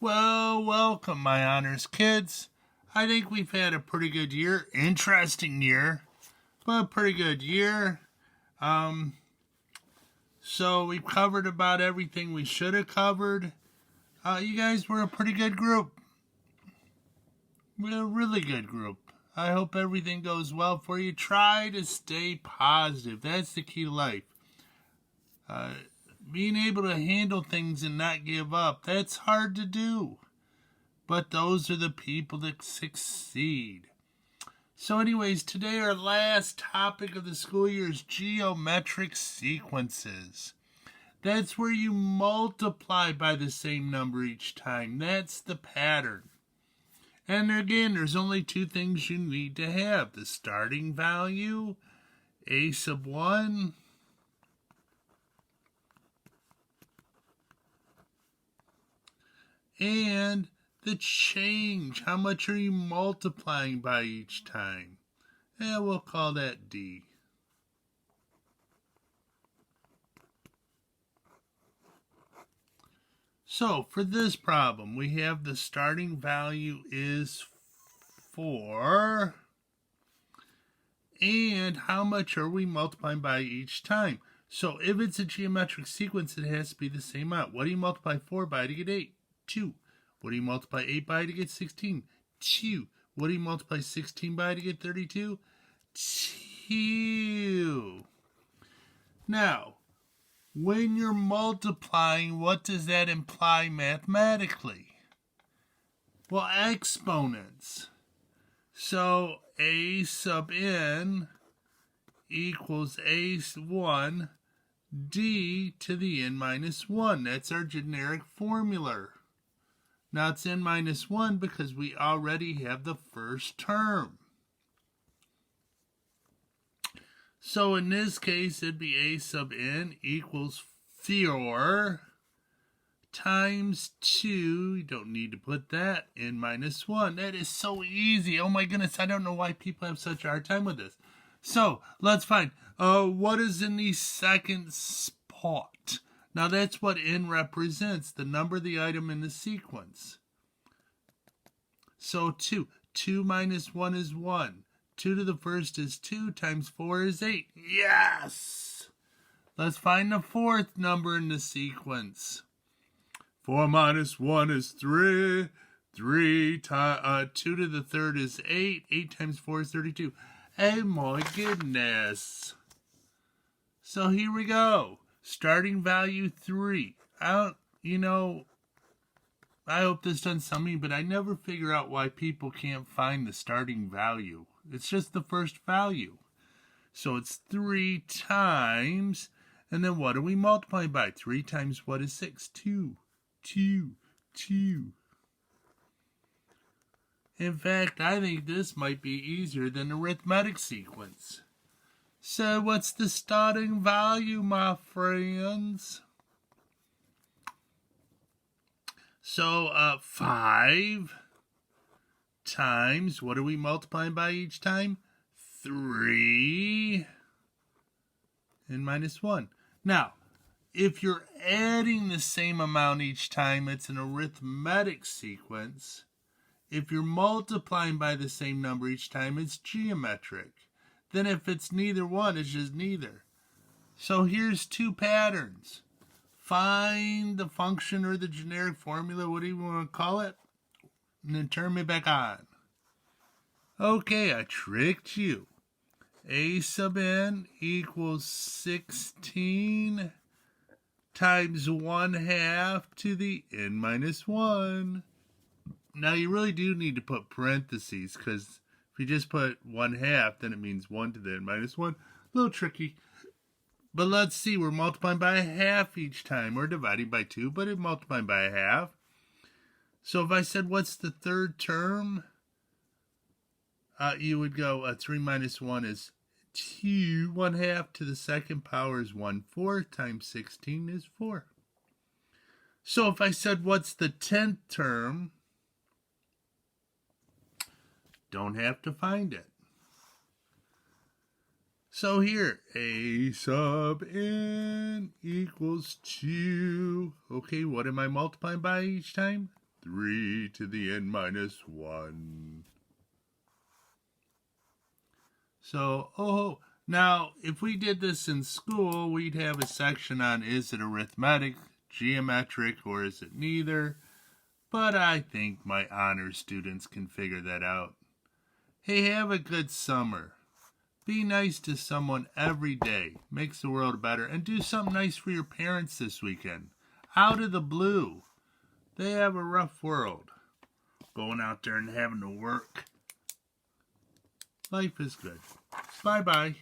Well, welcome, my honors kids. I think we've had a pretty good year. Interesting year, but a pretty good year. So we've covered about everything we should have covered. You guys were a pretty good group. We're a really good group. I hope everything goes well for you. Try to stay positive. That's the key to life. Being able to handle things and not give up, that's hard to do. But those are the people that succeed. So anyways, today our last topic of the school year is geometric sequences. That's where you multiply by the same number each time. That's the pattern. And again, there's only two things you need to have. The starting value, a sub 1, and the change. How much are you multiplying by each time? We'll call that D. So for this problem, we have the starting value is 4. And how much are we multiplying by each time? So if it's a geometric sequence, it has to be the same amount. What do you multiply 4 by to get 8? 2. What do you multiply 8 by to get 16? 2. What do you multiply 16 by to get 32? 2. Now, when you're multiplying, what does that imply mathematically? Well, exponents. So a sub n equals a1 d to the n minus 1. That's our generic formula. Now it's n minus 1 because we already have the first term. So in this case, it'd be a sub n equals 4 times 2. You don't need to put that, n minus 1. That is so easy. Oh my goodness, I don't know why people have such a hard time with this. So let's find what is in the second spot. Now that's what n represents, the number of the item in the sequence. So 2. 2 minus 1 is 1. 2 to the first is 2 times 4 is 8. Yes! Let's find the fourth number in the sequence. 4 minus 1 is 3. 2 to the third is 8. 8 times 4 is 32. Oh my goodness. So here we go. Starting value 3. I hope this doesn't sound mean, but I never figure out why people can't find the starting value. It's just the first value. So it's 3 times, and then what are we multiplying by? 3 times what is 6? 2. 2. In fact, I think this might be easier than arithmetic sequence. So what's the starting value, my friends? So 5 times, what are we multiplying by each time? 3 and minus 1. Now, if you're adding the same amount each time, it's an arithmetic sequence. If you're multiplying by the same number each time, it's geometric. Then if it's neither one, it's just neither. So here's two patterns. Find the function or the generic formula, what do you want to call it? And then turn me back on. Okay, I tricked you. A sub n equals 16 times 1/2 to the n minus 1. Now you really do need to put parentheses, because if you just put 1/2, then it means 1 to the n minus 1. A little tricky. But let's see, we're multiplying by 1/2 each time. We're dividing by 2, but it's multiplying by 1/2. So if I said, what's the third term? You would go, 3 minus 1 is 2. 1/2 to the second power is 1/4 times 16 is 4. So if I said, what's the 10th term? Don't have to find it. So here, a sub n equals 2. Okay, what am I multiplying by each time? 3 to the n minus 1. So, now if we did this in school, we'd have a section on is it arithmetic, geometric, or is it neither? But I think my honor students can figure that out. Hey, have a good summer. Be nice to someone every day. Makes the world better. And do something nice for your parents this weekend. Out of the blue. They have a rough world. Going out there and having to work. Life is good. Bye-bye.